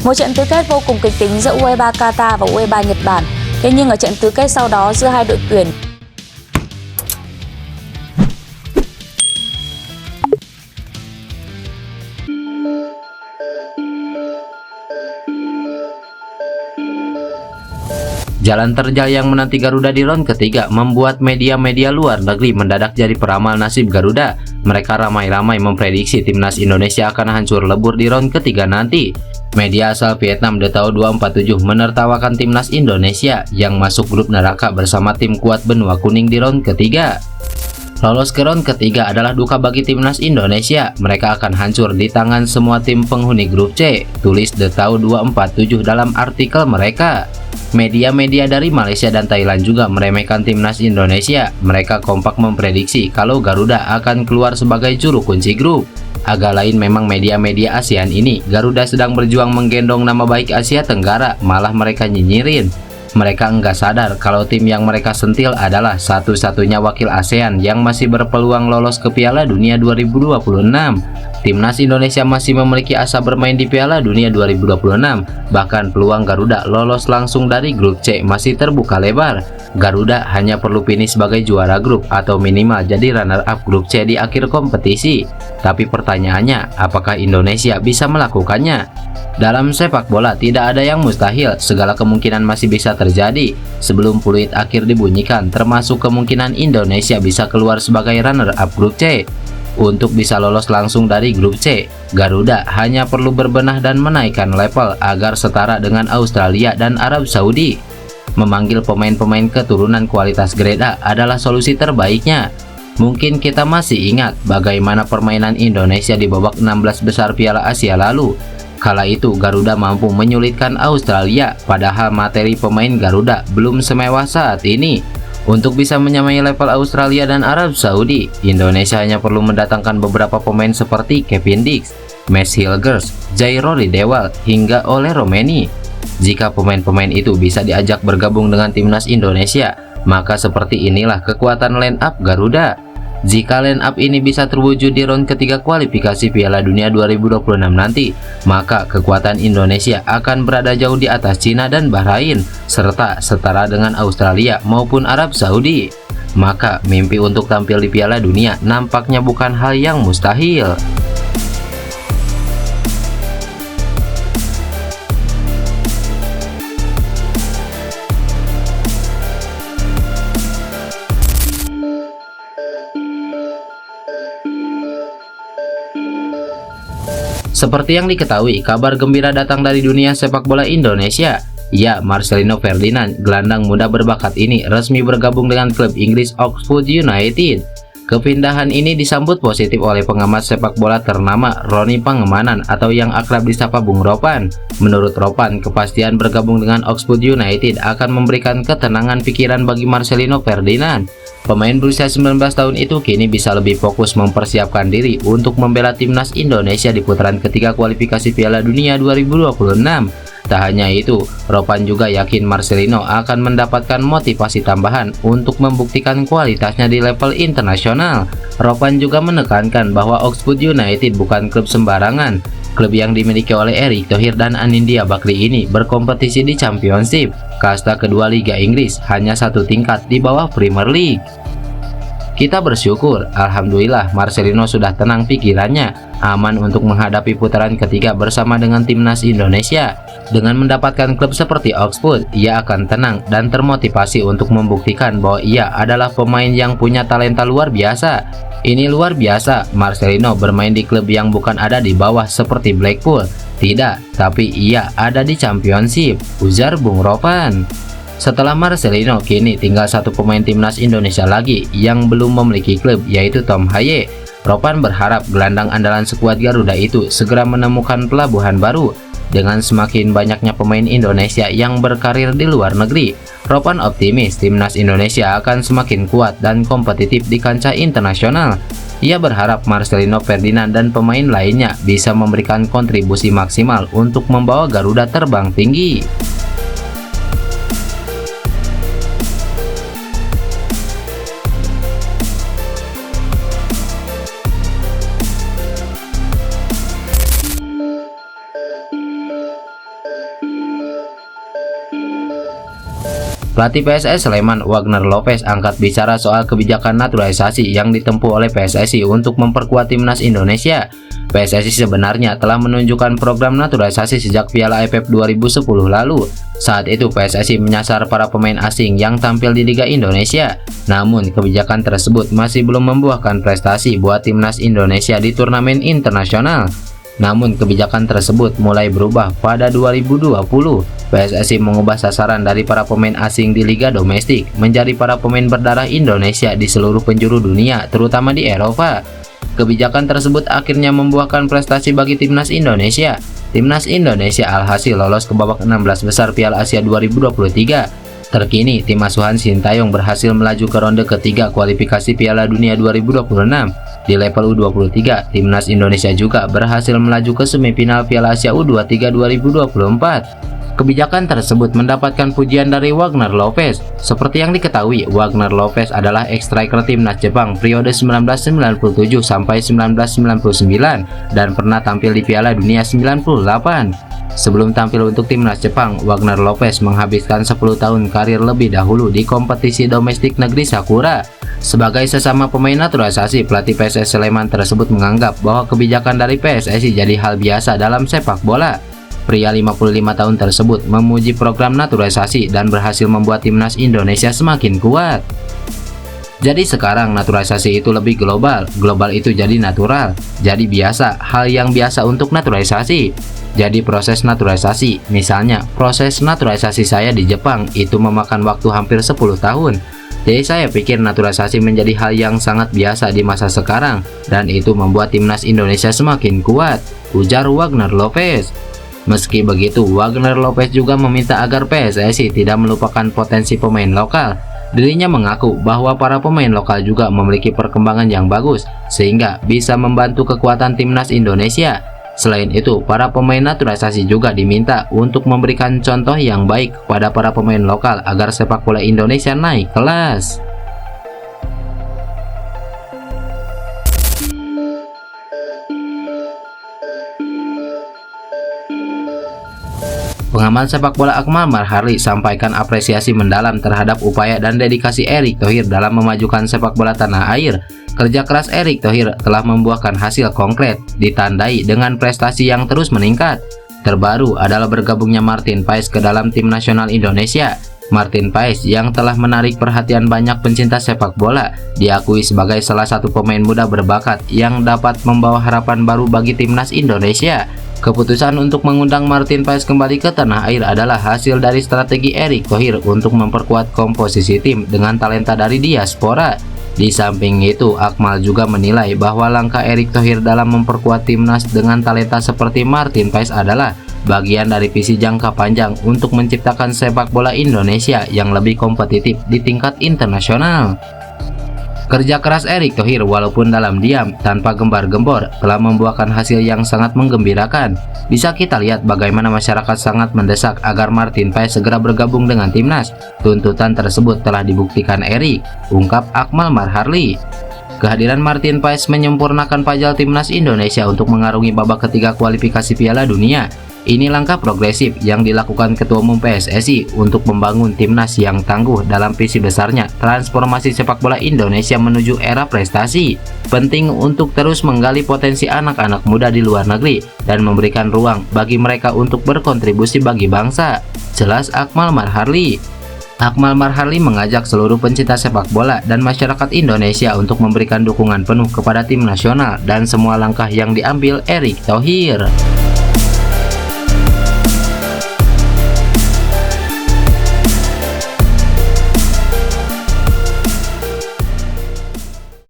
Một trận tứ kết vô cùng kịch tính giữa U23 Qatar và U23 Nhật Bản. Thế nhưng ở trận tứ kết sau đó giữa hai đội tuyển Jalan terjal yang menanti Garuda di round ketiga membuat media-media luar negeri mendadak jadi peramal nasib Garuda. Mereka ramai-ramai memprediksi timnas Indonesia akan hancur lebur di round ketiga nanti. Media asal Vietnam The Tao 247 menertawakan timnas Indonesia yang masuk grup neraka bersama tim kuat benua kuning di round ketiga. Lolos ke round ketiga adalah duka bagi timnas Indonesia. Mereka akan hancur di tangan semua tim penghuni grup C, tulis The Tao 247 dalam artikel mereka. Media-media dari Malaysia dan Thailand juga meremehkan timnas Indonesia. Mereka kompak memprediksi kalau Garuda akan keluar sebagai juru kunci grup. Agak lain memang media-media ASEAN ini. Garuda sedang berjuang menggendong nama baik Asia Tenggara, malah mereka nyinyirin. Mereka enggak sadar kalau tim yang mereka sentil adalah satu-satunya wakil ASEAN yang masih berpeluang lolos ke Piala Dunia 2026. Timnas Indonesia masih memiliki asa bermain di Piala Dunia 2026. Bahkan peluang Garuda lolos langsung dari grup C masih terbuka lebar. Garuda hanya perlu finish sebagai juara grup atau minimal jadi runner-up grup C di akhir kompetisi. Tapi pertanyaannya, apakah Indonesia bisa melakukannya? Dalam sepak bola tidak ada yang mustahil, segala kemungkinan masih bisa terjadi. Sebelum peluit akhir dibunyikan, termasuk kemungkinan Indonesia bisa keluar sebagai runner-up grup C. Untuk bisa lolos langsung dari grup C, Garuda hanya perlu berbenah dan menaikkan level agar setara dengan Australia dan Arab Saudi. Memanggil pemain-pemain keturunan kualitas grade A adalah solusi terbaiknya. Mungkin kita masih ingat bagaimana permainan Indonesia di babak 16 besar Piala Asia lalu. Kala itu Garuda mampu menyulitkan Australia, padahal materi pemain Garuda belum semewah saat ini. Untuk bisa menyamai level Australia dan Arab Saudi, Indonesia hanya perlu mendatangkan beberapa pemain seperti Kevin Dix, Max Hilgers, Jairori Dewal, hingga Ole Romeni. Jika pemain-pemain itu bisa diajak bergabung dengan timnas Indonesia, maka seperti inilah kekuatan line up Garuda. Jika line up ini bisa terwujud di round ketiga kualifikasi Piala Dunia 2026 nanti, maka kekuatan Indonesia akan berada jauh di atas Cina dan Bahrain, serta setara dengan Australia maupun Arab Saudi. Maka mimpi untuk tampil di Piala Dunia nampaknya bukan hal yang mustahil. Seperti yang diketahui, kabar gembira datang dari dunia sepak bola Indonesia. Ya, Marcelino Ferdinand, gelandang muda berbakat ini resmi bergabung dengan klub Inggris Oxford United. Kepindahan ini disambut positif oleh pengamat sepak bola ternama Roni Pangemanan atau yang akrab disapa Bung Ropan. Menurut Ropan, kepastian bergabung dengan Oxford United akan memberikan ketenangan pikiran bagi Marcelino Ferdinand. Pemain berusia 19 tahun itu kini bisa lebih fokus mempersiapkan diri untuk membela timnas Indonesia di putaran ketiga kualifikasi Piala Dunia 2026. Tak hanya itu, Ropan juga yakin Marcelino akan mendapatkan motivasi tambahan untuk membuktikan kualitasnya di level internasional. Ropan juga menekankan bahwa Oxford United bukan klub sembarangan. Klub yang dimiliki oleh Erick Thohir dan Anindya Bakri ini berkompetisi di Championship, kasta kedua Liga Inggris, hanya satu tingkat di bawah Premier League. Kita bersyukur, alhamdulillah Marcelino sudah tenang pikirannya, aman untuk menghadapi putaran ketiga bersama dengan timnas Indonesia. Dengan mendapatkan klub seperti Oxford, ia akan tenang dan termotivasi untuk membuktikan bahwa ia adalah pemain yang punya talenta luar biasa. Ini luar biasa, Marcelino bermain di klub yang bukan ada di bawah seperti Blackpool. Tidak, tapi ia ada di Championship, ujar Bung Ropan. Setelah Marcelino, kini tinggal satu pemain timnas Indonesia lagi yang belum memiliki klub, yaitu Tom Haye. Ropan berharap gelandang andalan skuad Garuda itu segera menemukan pelabuhan baru. Dengan semakin banyaknya pemain Indonesia yang berkarir di luar negeri, Ropan optimis timnas Indonesia akan semakin kuat dan kompetitif di kancah internasional. Ia berharap Marcelino Ferdinand dan pemain lainnya bisa memberikan kontribusi maksimal untuk membawa Garuda terbang tinggi. Pelatih PSS Sleman Wagner Lopez angkat bicara soal kebijakan naturalisasi yang ditempuh oleh PSSI untuk memperkuat timnas Indonesia. PSSI sebenarnya telah menunjukkan program naturalisasi sejak Piala AFF 2010 lalu. Saat itu PSSI menyasar para pemain asing yang tampil di Liga Indonesia. Namun kebijakan tersebut masih belum membuahkan prestasi buat timnas Indonesia di turnamen internasional. Namun kebijakan tersebut mulai berubah pada 2020. PSSI mengubah sasaran dari para pemain asing di liga domestik menjadi para pemain berdarah Indonesia di seluruh penjuru dunia, terutama di Eropa. Kebijakan tersebut akhirnya membuahkan prestasi bagi timnas Indonesia. Timnas Indonesia alhasil lolos ke babak 16 besar Piala Asia 2023. Terkini, tim asuhan Sintayong berhasil melaju ke ronde ketiga kualifikasi Piala Dunia 2026. Di level U23, timnas Indonesia juga berhasil melaju ke semifinal Piala Asia U23 2024. Kebijakan tersebut mendapatkan pujian dari Wagner Lopez. Seperti yang diketahui, Wagner Lopez adalah ex-striker timnas Jepang periode 1997 sampai 1999 dan pernah tampil di Piala Dunia 98. Sebelum tampil untuk timnas Jepang, Wagner Lopez menghabiskan 10 tahun karir lebih dahulu di kompetisi domestik negeri Sakura. Sebagai sesama pemain naturalisasi, pelatih PSS Sleman tersebut menganggap bahwa kebijakan dari PSSI jadi hal biasa dalam sepak bola. Pria 55 tahun tersebut memuji program naturalisasi dan berhasil membuat timnas Indonesia semakin kuat. Jadi sekarang naturalisasi itu lebih global, global itu jadi natural, jadi biasa, hal yang biasa untuk naturalisasi. Jadi proses naturalisasi, misalnya proses naturalisasi saya di Jepang itu memakan waktu hampir 10 tahun. Jadi saya pikir naturalisasi menjadi hal yang sangat biasa di masa sekarang, dan itu membuat timnas Indonesia semakin kuat, ujar Wagner Lopez. Meski begitu, Wagner Lopez juga meminta agar PSSI tidak melupakan potensi pemain lokal. Dirinya mengaku bahwa para pemain lokal juga memiliki perkembangan yang bagus, sehingga bisa membantu kekuatan timnas Indonesia. Selain itu, para pemain naturalisasi juga diminta untuk memberikan contoh yang baik kepada para pemain lokal agar sepak bola Indonesia naik kelas. Pengamat sepak bola Akmal Marhali sampaikan apresiasi mendalam terhadap upaya dan dedikasi Erick Thohir dalam memajukan sepak bola tanah air. Kerja keras Erick Thohir telah membuahkan hasil konkret, ditandai dengan prestasi yang terus meningkat. Terbaru adalah bergabungnya Martin Paes ke dalam tim nasional Indonesia. Martin Paes yang telah menarik perhatian banyak pencinta sepak bola, diakui sebagai salah satu pemain muda berbakat yang dapat membawa harapan baru bagi timnas Indonesia. Keputusan untuk mengundang Martin Paes kembali ke tanah air adalah hasil dari strategi Erick Thohir untuk memperkuat komposisi tim dengan talenta dari diaspora. Di samping itu, Akmal juga menilai bahwa langkah Erick Thohir dalam memperkuat timnas dengan talenta seperti Martin Paes adalah bagian dari visi jangka panjang untuk menciptakan sepak bola Indonesia yang lebih kompetitif di tingkat internasional. Kerja keras Erick Thohir walaupun dalam diam, tanpa gembar-gembor, telah membuahkan hasil yang sangat menggembirakan. Bisa kita lihat bagaimana masyarakat sangat mendesak agar Martin Paes segera bergabung dengan timnas. Tuntutan tersebut telah dibuktikan Erick, ungkap Akmal Marhali. Kehadiran Martin Paes menyempurnakan pajal timnas Indonesia untuk mengarungi babak ketiga kualifikasi Piala Dunia. Ini langkah progresif yang dilakukan Ketua Umum PSSI untuk membangun timnas yang tangguh dalam visi besarnya transformasi sepak bola Indonesia menuju era prestasi. Penting untuk terus menggali potensi anak-anak muda di luar negeri dan memberikan ruang bagi mereka untuk berkontribusi bagi bangsa, jelas Akmal Marhali. Akmal Marhali mengajak seluruh pencinta sepak bola dan masyarakat Indonesia untuk memberikan dukungan penuh kepada tim nasional dan semua langkah yang diambil Erick Thohir.